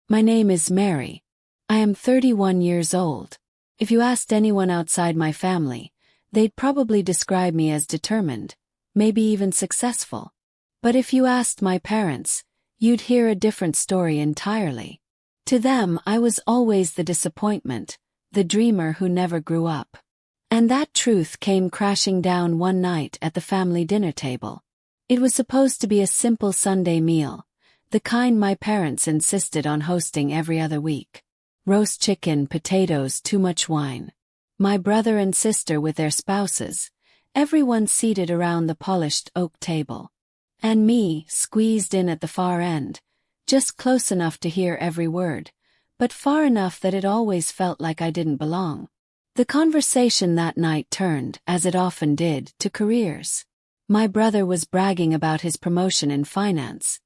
My name is Mary. I am 31 years old. If you asked anyone outside my family, they'd probably describe me as determined, maybe even successful. But if you asked my parents, you'd hear a different story entirely. To them, I was always the disappointment, the dreamer who never grew up. And that truth came crashing down one night at the family dinner table. It was supposed to be a simple Sunday meal, the kind my parents insisted on hosting every other week. Roast chicken, potatoes, too much wine. My brother and sister with their spouses, everyone seated around the polished oak table. And me, squeezed in at the far end, just close enough to hear every word, but far enough that it always felt like I didn't belong. The conversation that night turned, as it often did, to careers. My brother was bragging about his promotion in finance.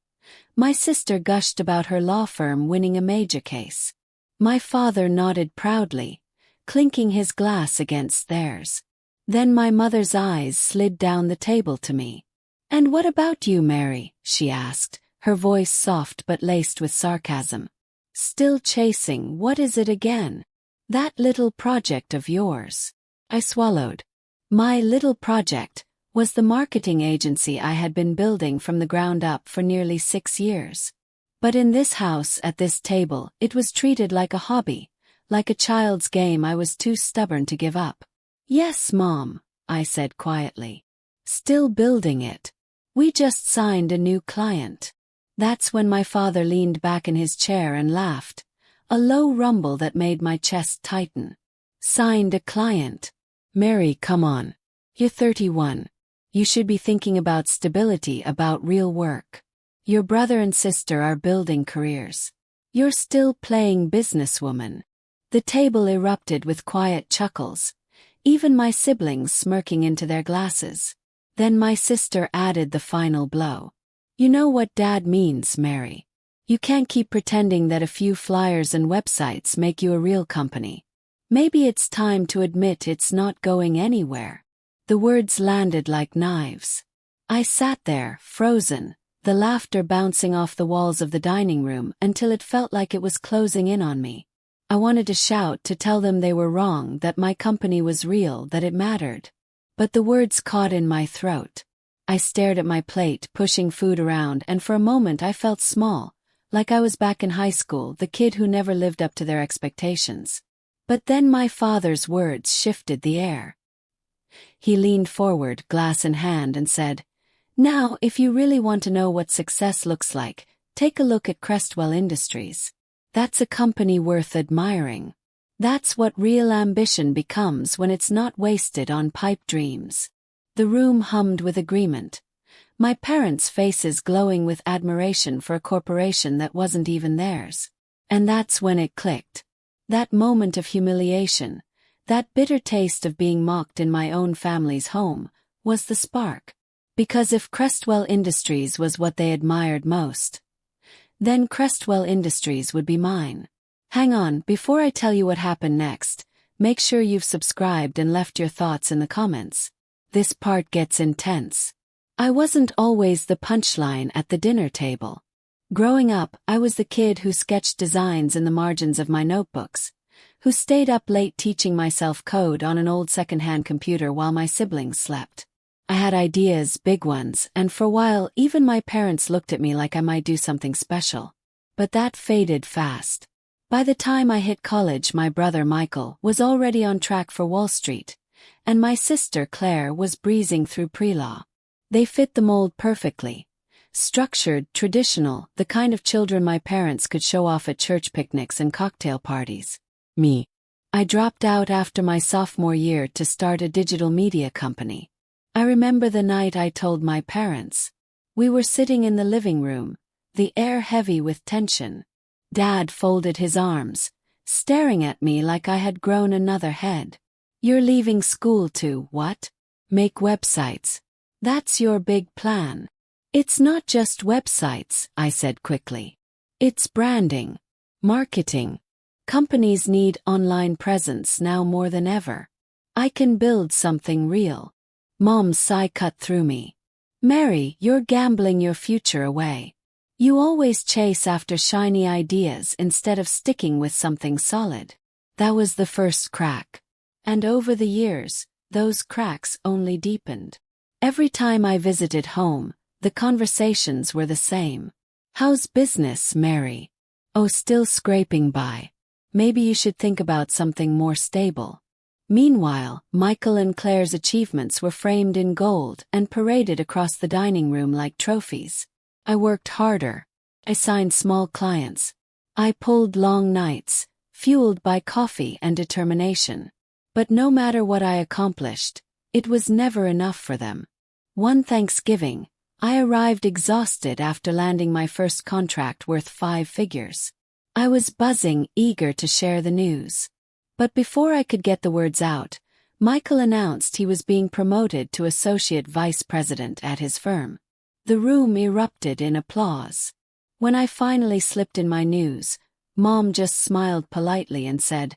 My sister gushed about her law firm winning a major case. My father nodded proudly, clinking his glass against theirs. Then my mother's eyes slid down the table to me. "And what about you, Mary?" she asked, her voice soft but laced with sarcasm. "Still chasing, what is it again? That little project of yours?" I swallowed. My little project was the marketing agency I had been building from the ground up for nearly 6 years. But in this house at this table, it was treated like a hobby, like a child's game I was too stubborn to give up. "Yes, Mom," I said quietly. "Still building it. We just signed a new client." That's when my father leaned back in his chair and laughed, a low rumble that made my chest tighten. "Signed a client? Mary, come on. You're 31. You should be thinking about stability, about real work. Your brother and sister are building careers. You're still playing businesswoman." The table erupted with quiet chuckles, even my siblings smirking into their glasses. Then my sister added the final blow. "You know what Dad means, Mary. You can't keep pretending that a few flyers and websites make you a real company. Maybe it's time to admit it's not going anywhere." The words landed like knives. I sat there, frozen, the laughter bouncing off the walls of the dining room until it felt like it was closing in on me. I wanted to shout, to tell them they were wrong, that my company was real, that it mattered. But the words caught in my throat. I stared at my plate, pushing food around, and for a moment I felt small, like I was back in high school, the kid who never lived up to their expectations. But then my father's words shifted the air. He leaned forward, glass in hand, and said, "Now, if you really want to know what success looks like, take a look at Crestwell Industries. That's a company worth admiring. That's what real ambition becomes when it's not wasted on pipe dreams." The room hummed with agreement, my parents' faces glowing with admiration for a corporation that wasn't even theirs. And that's when it clicked. That moment of humiliation, that bitter taste of being mocked in my own family's home, was the spark. Because if Crestwell Industries was what they admired most, then Crestwell Industries would be mine. Hang on, before I tell you what happened next, make sure you've subscribed and left your thoughts in the comments. This part gets intense. I wasn't always the punchline at the dinner table. Growing up, I was the kid who sketched designs in the margins of my notebooks, who stayed up late teaching myself code on an old second-hand computer while my siblings slept. I had ideas, big ones, and for a while even my parents looked at me like I might do something special. But that faded fast. By the time I hit college, my brother Michael was already on track for Wall Street, and my sister Claire was breezing through pre-law. They fit the mold perfectly. Structured, traditional, the kind of children my parents could show off at church picnics and cocktail parties. Me. I dropped out after my sophomore year to start a digital media company. I remember the night I told my parents. We were sitting in the living room, the air heavy with tension. Dad folded his arms, staring at me like I had grown another head. "You're leaving school to, what? Make websites. That's your big plan." "It's not just websites," I said quickly. "It's branding, marketing. Companies need online presence now more than ever. I can build something real." Mom's sigh cut through me. "Mary, you're gambling your future away. You always chase after shiny ideas instead of sticking with something solid. That was the first crack. And over the years, those cracks only deepened. Every time I visited home, the conversations were the same. How's business, Mary? Oh, still scraping by. Maybe you should think about something more stable. Meanwhile, Michael and Claire's achievements were framed in gold and paraded across the dining room like trophies. I worked harder. I signed small clients. I pulled long nights, fueled by coffee and determination. But no matter what I accomplished, it was never enough for them. One Thanksgiving, I arrived exhausted after landing my first contract worth 5 figures. I was buzzing, eager to share the news. But before I could get the words out, Michael announced he was being promoted to associate vice president at his firm. The room erupted in applause. When I finally slipped in my news, Mom just smiled politely and said,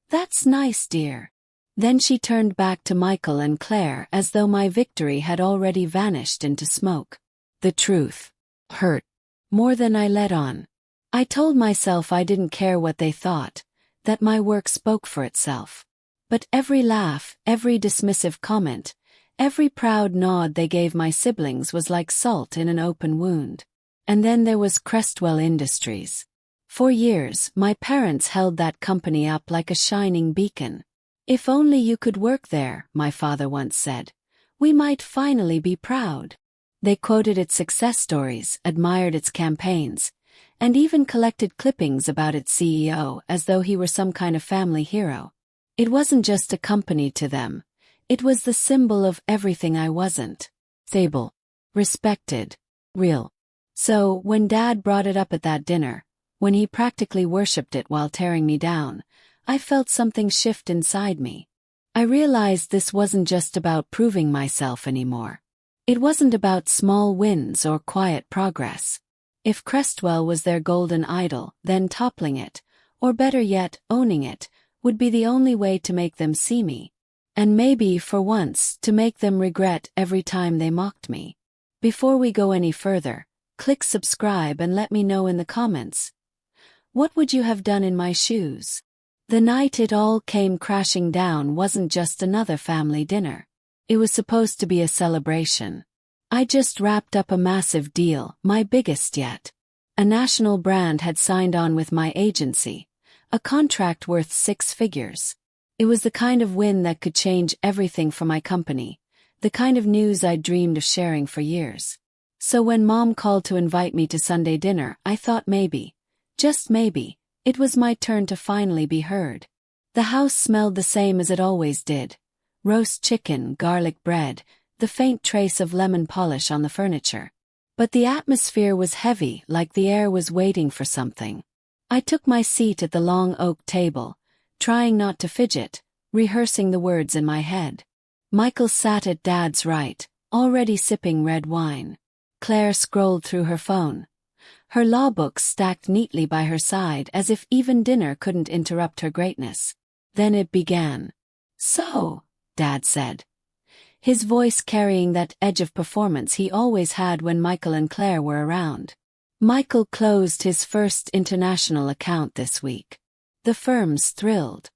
"That's nice, dear." Then she turned back to Michael and Claire as though my victory had already vanished into smoke. The truth hurt more than I let on. I told myself I didn't care what they thought, that my work spoke for itself. But every laugh, every dismissive comment, every proud nod they gave my siblings was like salt in an open wound. And then there was Crestwell Industries. For years, my parents held that company up like a shining beacon. "If only you could work there," my father once said. "We might finally be proud." They quoted its success stories, admired its campaigns, and even collected clippings about its CEO as though he were some kind of family hero. It wasn't just a company to them. It was the symbol of everything I wasn't. Stable, respected, real. So, when Dad brought it up at that dinner, when he practically worshipped it while tearing me down, I felt something shift inside me. I realized this wasn't just about proving myself anymore. It wasn't about small wins or quiet progress. If Crestwell was their golden idol, then toppling it, or better yet, owning it, would be the only way to make them see me. And maybe, for once, to make them regret every time they mocked me. Before we go any further, click subscribe and let me know in the comments. What would you have done in my shoes? The night it all came crashing down wasn't just another family dinner. It was supposed to be a celebration. I just wrapped up a massive deal, my biggest yet. A national brand had signed on with my agency, a contract worth 6 figures. It was the kind of win that could change everything for my company, the kind of news I'd dreamed of sharing for years. So when Mom called to invite me to Sunday dinner, I thought maybe, just maybe, it was my turn to finally be heard. The house smelled the same as it always did. Roast chicken, garlic bread, the faint trace of lemon polish on the furniture. But the atmosphere was heavy, like the air was waiting for something. I took my seat at the long oak table, trying not to fidget, rehearsing the words in my head. Michael sat at Dad's right, already sipping red wine. Claire scrolled through her phone. Her law books stacked neatly by her side as if even dinner couldn't interrupt her greatness. Then it began. "So," Dad said, his voice carrying that edge of performance he always had when Michael and Claire were around. Michael closed his first international account this week. The firm's thrilled.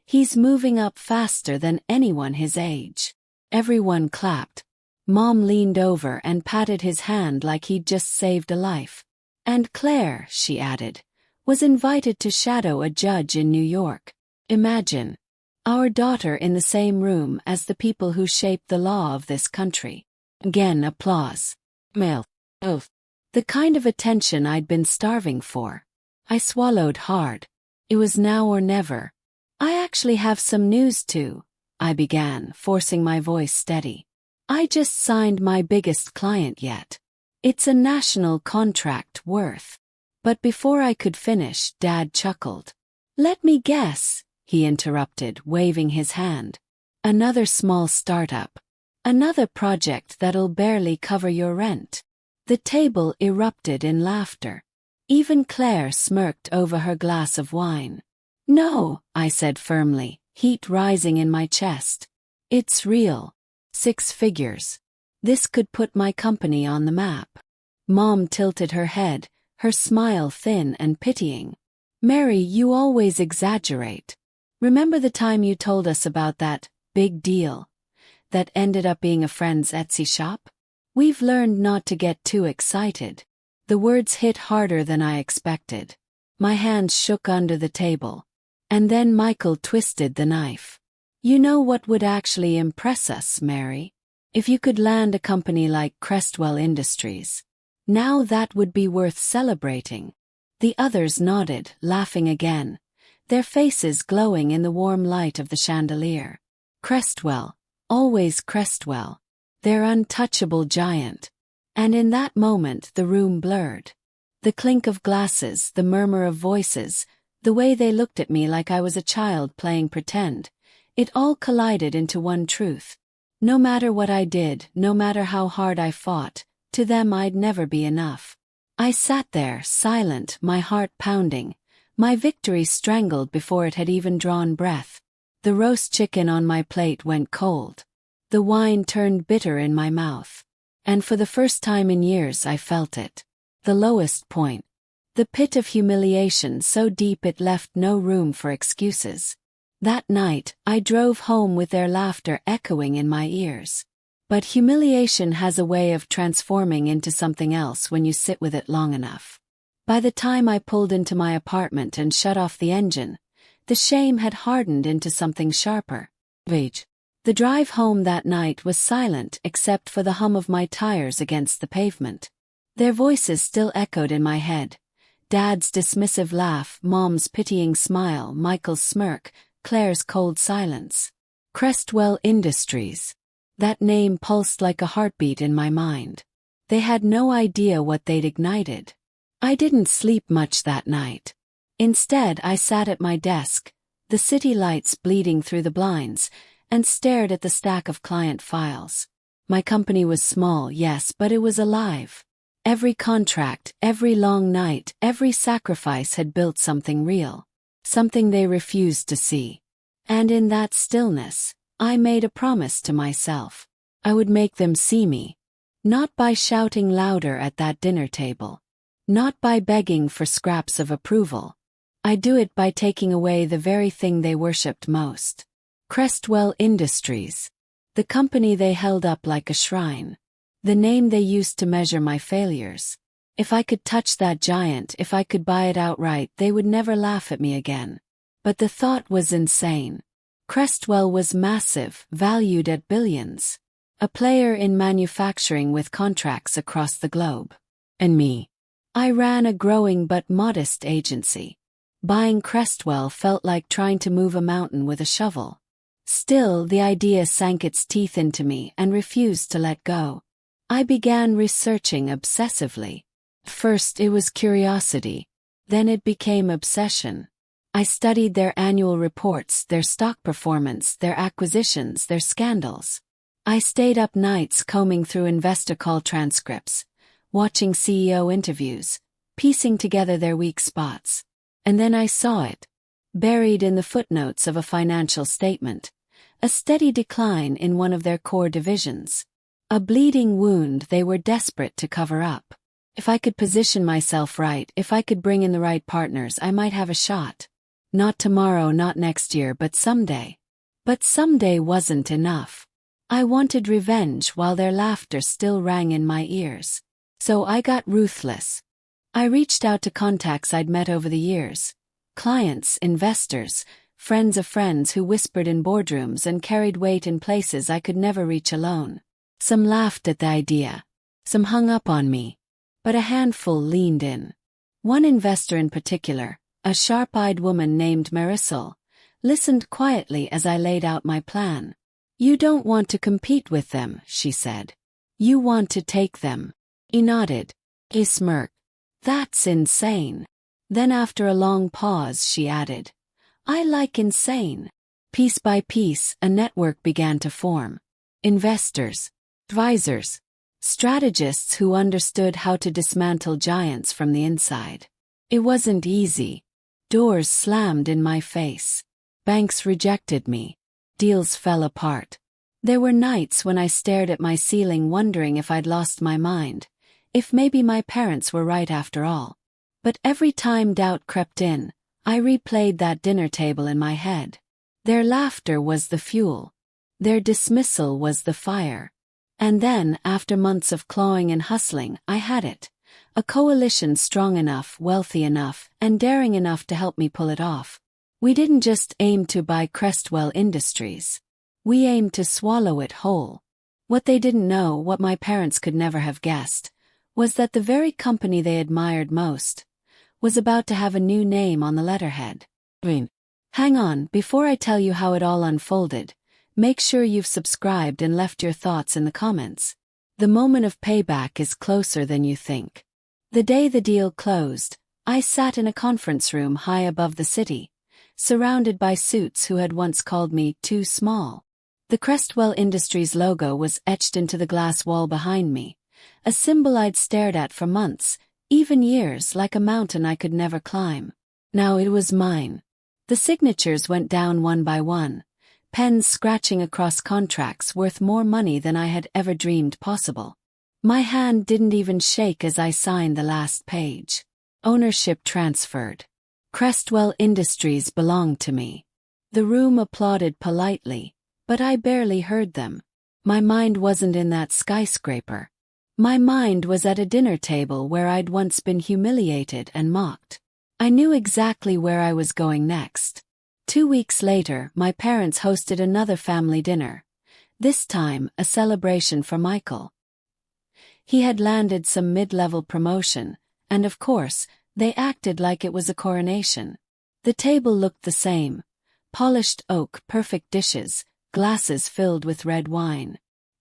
He's moving up faster than anyone his age. Everyone clapped. Mom leaned over and patted his hand like he'd just saved a life. And Claire, she added, was invited to shadow a judge in New York. Imagine. Our daughter in the same room as the people who shaped the law of this country. Again applause. Male. Oath. The kind of attention I'd been starving for. I swallowed hard. It was now or never. "I actually have some news too," I began, forcing my voice steady. "I just signed my biggest client yet. It's a national contract worth." But before I could finish, Dad chuckled. "Let me guess," he interrupted, waving his hand. "Another small startup. Another project that'll barely cover your rent." The table erupted in laughter. Even Claire smirked over her glass of wine. "No," I said firmly, heat rising in my chest. "It's real. 6 figures. This could put my company on the map." Mom tilted her head, her smile thin and pitying. Mary, you always exaggerate. Remember the time you told us about that big deal that ended up being a friend's Etsy shop? We've learned not to get too excited. The words hit harder than I expected. My hands shook under the table. And then Michael twisted the knife. You know what would actually impress us, Mary? If you could land a company like Crestwell Industries. Now that would be worth celebrating. The others nodded, laughing again, their faces glowing in the warm light of the chandelier. Crestwell, always Crestwell, their untouchable giant. And in that moment the room blurred. The clink of glasses, the murmur of voices, the way they looked at me like I was a child playing pretend, it all collided into one truth. No matter what I did, no matter how hard I fought, to them I'd never be enough. I sat there, silent, my heart pounding, my victory strangled before it had even drawn breath. The roast chicken on my plate went cold. The wine turned bitter in my mouth. And for the first time in years I felt it. The lowest point. The pit of humiliation so deep it left no room for excuses. That night, I drove home with their laughter echoing in my ears. But humiliation has a way of transforming into something else when you sit with it long enough. By the time I pulled into my apartment and shut off the engine, the shame had hardened into something sharper. Rage. The drive home that night was silent except for the hum of my tires against the pavement. Their voices still echoed in my head. Dad's dismissive laugh, Mom's pitying smile, Michael's smirk, Claire's cold silence. Crestwell Industries. That name pulsed like a heartbeat in my mind. They had no idea what they'd ignited. I didn't sleep much that night. Instead, I sat at my desk, the city lights bleeding through the blinds, and stared at the stack of client files. My company was small, yes, but it was alive. Every contract, every long night, every sacrifice had built something real. Something they refused to see. And in that stillness, I made a promise to myself. I would make them see me. Not by shouting louder at that dinner table. Not by begging for scraps of approval. I'd do it by taking away the very thing they worshipped most. Crestwell Industries. The company they held up like a shrine. The name they used to measure my failures. If I could touch that giant, if I could buy it outright, they would never laugh at me again. But the thought was insane. Crestwell was massive, valued at billions. A player in manufacturing with contracts across the globe. And me. I ran a growing but modest agency. Buying Crestwell felt like trying to move a mountain with a shovel. Still, the idea sank its teeth into me and refused to let go. I began researching obsessively. First it was curiosity. Then it became obsession. I studied their annual reports, their stock performance, their acquisitions, their scandals. I stayed up nights combing through investor call transcripts, watching CEO interviews, piecing together their weak spots. And then I saw it. Buried in the footnotes of a financial statement. A steady decline in one of their core divisions. A bleeding wound they were desperate to cover up. If I could position myself right, if I could bring in the right partners, I might have a shot. Not tomorrow, not next year, but someday. But someday wasn't enough. I wanted revenge while their laughter still rang in my ears. So I got ruthless. I reached out to contacts I'd met over the years. Clients, investors, friends of friends who whispered in boardrooms and carried weight in places I could never reach alone. Some laughed at the idea. Some hung up on me. But a handful leaned in. One investor in particular, a sharp-eyed woman named Marisol, listened quietly as I laid out my plan. You don't want to compete with them, she said. You want to take them. He nodded. He smirked. That's insane. Then after a long pause she added, I like insane. Piece by piece, a network began to form. Investors, advisors, strategists who understood how to dismantle giants from the inside. It wasn't easy. Doors slammed in my face. Banks rejected me. Deals fell apart. There were nights when I stared at my ceiling wondering if I'd lost my mind, if maybe my parents were right after all. But every time doubt crept in, I replayed that dinner table in my head. Their laughter was the fuel. Their dismissal was the fire. And then, after months of clawing and hustling, I had it. A coalition strong enough, wealthy enough, and daring enough to help me pull it off. We didn't just aim to buy Crestwell Industries. We aimed to swallow it whole. What they didn't know, what my parents could never have guessed, was that the very company they admired most was about to have a new name on the letterhead. Hang on, before I tell you how it all unfolded, make sure you've subscribed and left your thoughts in the comments. The moment of payback is closer than you think. The day the deal closed, I sat in a conference room high above the city, surrounded by suits who had once called me too small. The Crestwell Industries logo was etched into the glass wall behind me, a symbol I'd stared at for months, even years, like a mountain I could never climb. Now it was mine. The signatures went down one by one, pens scratching across contracts worth more money than I had ever dreamed possible. My hand didn't even shake as I signed the last page. Ownership transferred. Crestwell Industries belonged to me. The room applauded politely, but I barely heard them. My mind wasn't in that skyscraper. My mind was at a dinner table where I'd once been humiliated and mocked. I knew exactly where I was going next. 2 weeks later, my parents hosted another family dinner. This time, a celebration for Michael. He had landed some mid-level promotion, and of course, they acted like it was a coronation. The table looked the same. Polished oak, perfect dishes, glasses filled with red wine.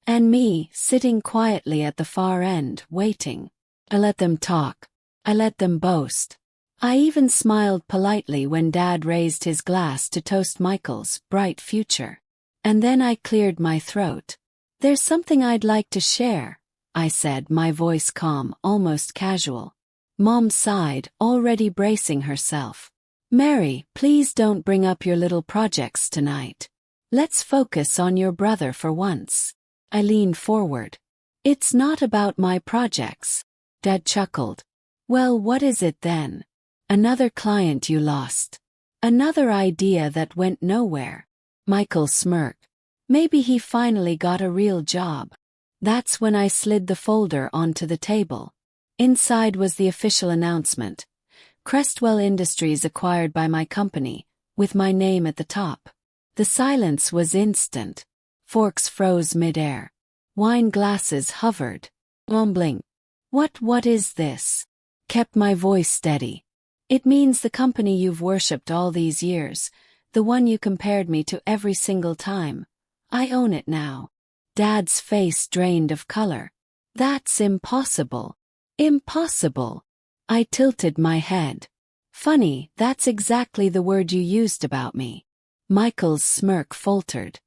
And me, sitting quietly at the far end, waiting. I let them talk. I let them boast. I even smiled politely when Dad raised his glass to toast Michael's bright future. And then I cleared my throat. "There's something I'd like to share," I said, my voice calm, almost casual. Mom sighed, already bracing herself. "Mary, please don't bring up your little projects tonight. Let's focus on your brother for once." I leaned forward. "It's not about my projects." Dad chuckled. "Well, what is it then? Another client you lost. Another idea that went nowhere." Michael smirked. Maybe he finally got a real job. That's when I slid the folder onto the table. Inside was the official announcement. Crestwell Industries acquired by my company, with my name at the top. The silence was instant. Forks froze mid-air. Wine glasses hovered. Mumbling. What is this?" Kept my voice steady. "It means the company you've worshipped all these years, the one you compared me to every single time. I own it now." Dad's face drained of color. "That's impossible." "Impossible." I tilted my head. "Funny, that's exactly the word you used about me." Michael's smirk faltered.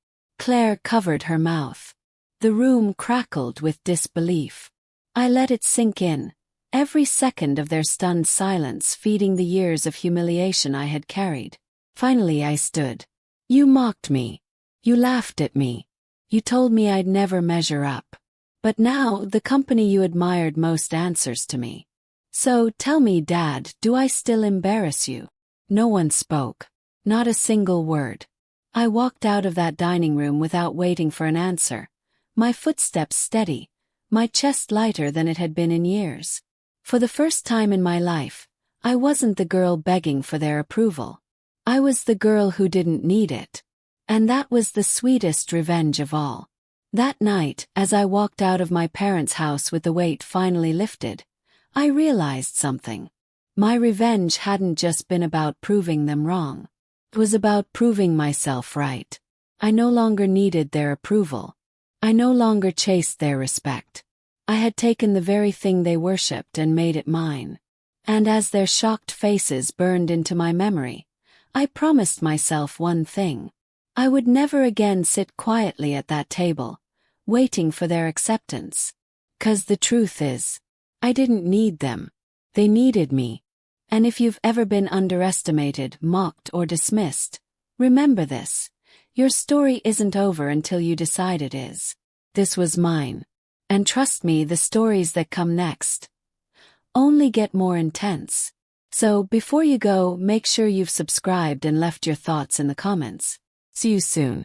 Claire covered her mouth. The room crackled with disbelief. I let it sink in, every second of their stunned silence feeding the years of humiliation I had carried. Finally I stood. "You mocked me. You laughed at me. You told me I'd never measure up. But now, the company you admired most answers to me. So, tell me, Dad, do I still embarrass you?" No one spoke. Not a single word. I walked out of that dining room without waiting for an answer, my footsteps steady, my chest lighter than it had been in years. For the first time in my life, I wasn't the girl begging for their approval. I was the girl who didn't need it. And that was the sweetest revenge of all. That night, as I walked out of my parents' house with the weight finally lifted, I realized something. My revenge hadn't just been about proving them wrong. It was about proving myself right. I no longer needed their approval. I no longer chased their respect. I had taken the very thing they worshipped and made it mine. And as their shocked faces burned into my memory, I promised myself one thing. I would never again sit quietly at that table, waiting for their acceptance. 'Cause the truth is, I didn't need them. They needed me. And if you've ever been underestimated, mocked, or dismissed, remember this. Your story isn't over until you decide it is. This was mine. And trust me, the stories that come next only get more intense. So before you go, make sure you've subscribed and left your thoughts in the comments. See you soon.